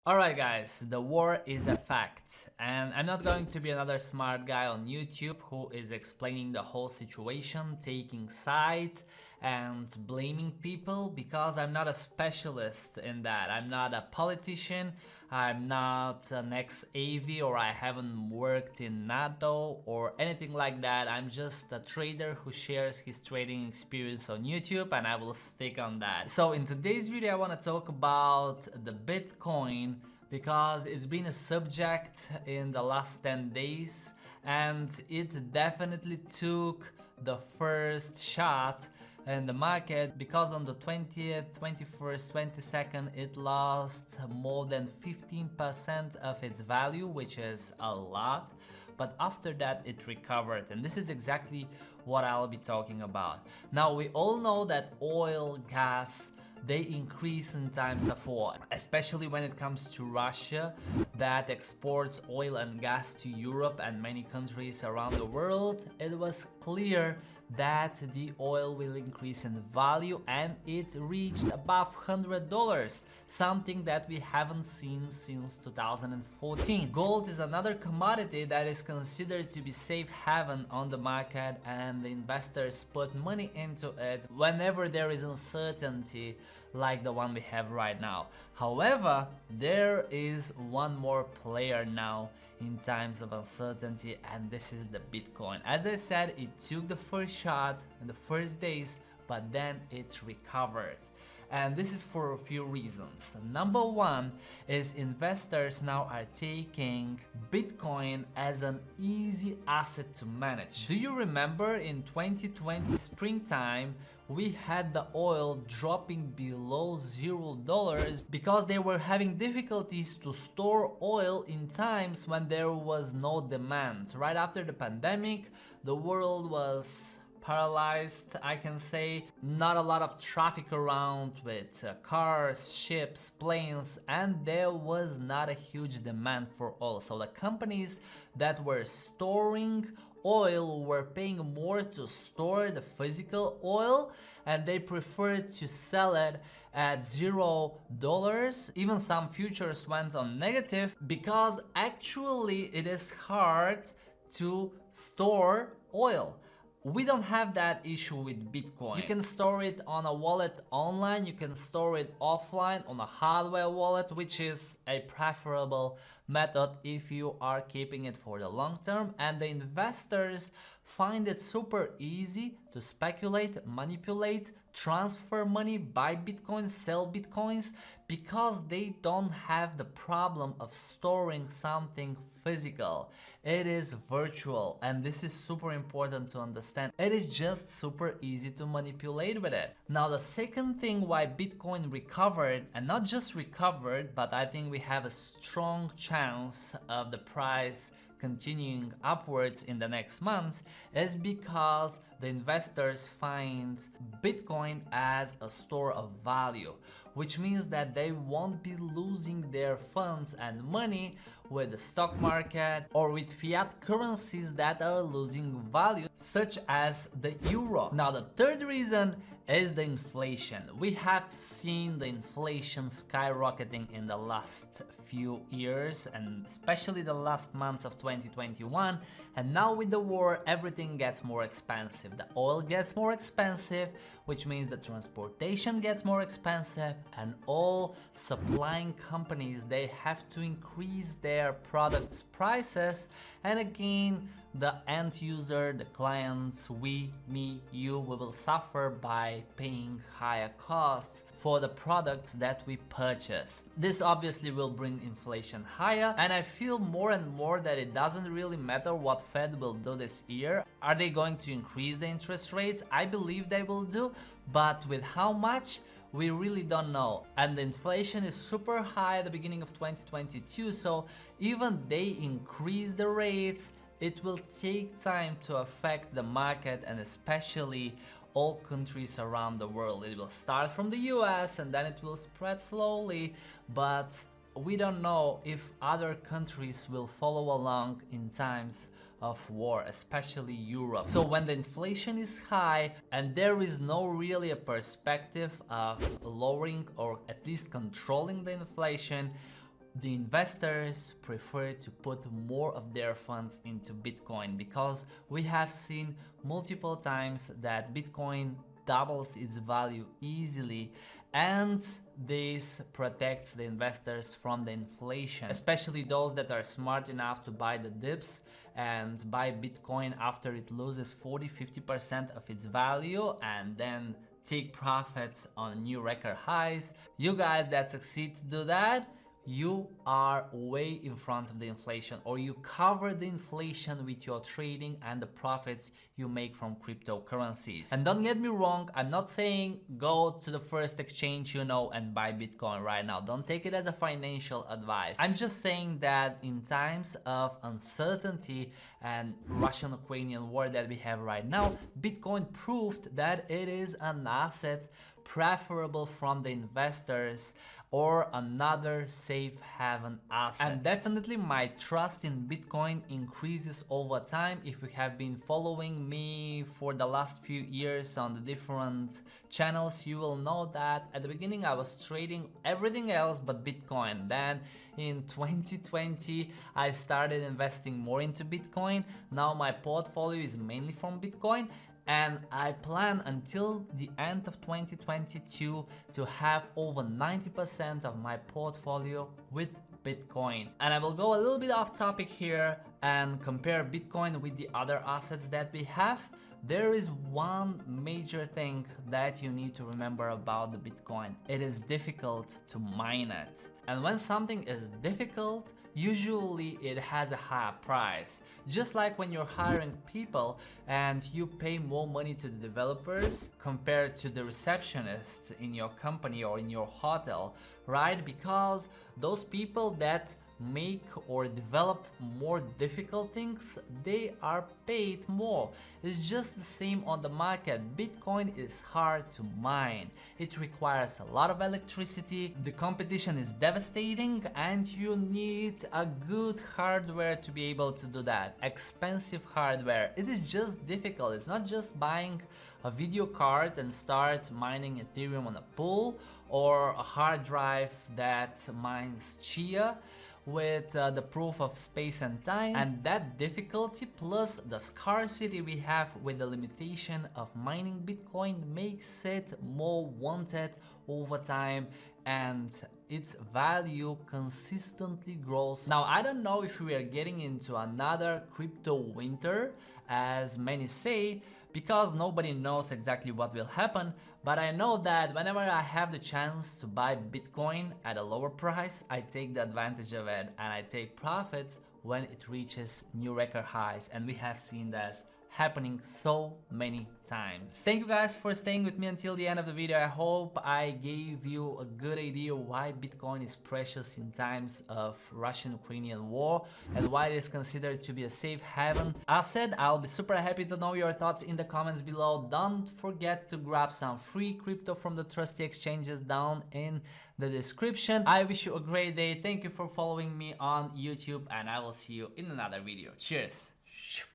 Alright guys, the war is a fact, and I'm not going to be another smart guy on YouTube who is explaining the whole situation, taking sides and blaming people, because I'm not a specialist in that. I'm not a politician, I'm not an ex-AV, or I haven't worked in NATO or anything like that. I'm just a trader who shares his trading experience on YouTube, and I will stick on that. So in today's video I want to talk about the Bitcoin, because it's been a subject in the last 10 days and it definitely took the first shot in the market, because on the 20th, 21st, 22nd it lost more than 15% of its value, which is a lot, but after that it recovered, and this is exactly what I'll be talking about. Now we all know that oil, gas, they increase in times of war, especially when it comes to Russia that exports oil and gas to Europe and many countries around the world. It was clear that the oil will increase in value, and it reached above $100, something that we haven't seen since 2014. Gold is another commodity that is considered to be safe haven on the market, and the investors put money into it whenever there is uncertainty like the one we have right now. However, there is one more player now in times of uncertainty, and this is the Bitcoin. As I said, it took the first shot in the first days, but then it recovered. And this is for a few reasons. Number one is investors now are taking Bitcoin as an easy asset to manage. Do you remember in 2020 springtime we had the oil dropping below $0 because they were having difficulties to store oil in times when there was no demand. Right after the pandemic, the world was paralyzed, I can say. Not a lot of traffic around with cars, ships, planes, and there was not a huge demand for oil. So the companies that were storing oil were paying more to store the physical oil, and they preferred to sell it at $0. Even some futures went on negative, because actually it is hard to store oil. We don't have that issue with Bitcoin. You can store it on a wallet online, you can store it offline on a hardware wallet, which is a preferable method if you are keeping it for the long term, and the investors find it super easy to speculate, manipulate, transfer money, buy Bitcoins, sell Bitcoins, because they don't have the problem of storing something physical. It is virtual, and this is super important to understand. It is just super easy to manipulate with it. Now the second thing why Bitcoin recovered, and not just recovered, but I think we have a strong chance of the price continuing upwards in the next months, is because the investors find Bitcoin as a store of value, which means that they won't be losing their funds and money with the stock market or with fiat currencies that are losing value, such as the euro. Now the third reason is the inflation. We have seen the inflation skyrocketing in the last few years, and especially the last months of 2021, and now with the war everything gets more expensive. The oil gets more expensive, which means the transportation gets more expensive, and all supplying companies, they have to increase their products prices, and again the end user, the clients, we, me, you, we will suffer by paying higher costs for the products that we purchase. This obviously will bring inflation higher, and I feel more and more that it doesn't really matter what Fed will do this year. Are they going to increase the interest rates? I believe they will do, but with how much? We really don't know. And the inflation is super high at the beginning of 2022, so even they increase the rates, it will take time to affect the market, and especially all countries around the world. It will start from the US and then it will spread slowly, but we don't know if other countries will follow along in times of war, especially Europe. So when the inflation is high and there is no really a perspective of lowering or at least controlling the inflation, the investors prefer to put more of their funds into Bitcoin because we have seen multiple times that Bitcoin doubles its value easily, and this protects the investors from the inflation, especially those that are smart enough to buy the dips and buy Bitcoin after it loses 40-50% of its value and then take profits on new record highs. You guys that succeed to do that, you are way in front of the inflation, or you cover the inflation with your trading and the profits you make from cryptocurrencies. And don't get me wrong, I'm not saying go to the first exchange you know and buy Bitcoin right now. Don't take it as a financial advice. I'm just saying that in times of uncertainty and Russian Ukrainian war that we have right now, Bitcoin proved that it is an asset preferable from the investors or another safe haven asset. And definitely my trust in Bitcoin increases over time. If you have been following me for the last few years on the different channels, you will know that at the beginning I was trading everything else but Bitcoin. Then in 2020 I started investing more into Bitcoin. Now my portfolio is mainly from Bitcoin, and I plan until the end of 2022 to have over 90% of my portfolio with Bitcoin. And I will go a little bit off topic here and compare Bitcoin with the other assets that we have. There is one major thing that you need to remember about the Bitcoin. It is difficult to mine it. And when something is difficult, usually it has a higher price. Just like when you're hiring people and you pay more money to the developers compared to the receptionists in your company or in your hotel, right? Because those people that make or develop more difficult things, they are paid more. It's just the same on the market. Bitcoin is hard to mine. It requires a lot of electricity, the competition is devastating, and you need a good hardware to be able to do that. Expensive hardware. It is just difficult. It's not just buying a video card and start mining Ethereum on a pool, or a hard drive that mines Chia with the proof of space and time. And that difficulty plus the scarcity we have with the limitation of mining Bitcoin makes it more wanted over time, and its value consistently grows. Now, I don't know if we are getting into another crypto winter, as many say, because nobody knows exactly what will happen, but I know that whenever I have the chance to buy Bitcoin at a lower price, I take the advantage of it and I take profits when it reaches new record highs, and we have seen this happening so many times. Thank you guys for staying with me until the end of the video. I hope I gave you a good idea why Bitcoin is precious in times of Russian Ukrainian war and why it is considered to be a safe haven asset. I'll be super happy to know your thoughts in the comments below. Don't forget to grab some free crypto from the Trusty Exchanges down in the description. I wish you a great day. Thank you for following me on YouTube, and I will see you in another video. Cheers!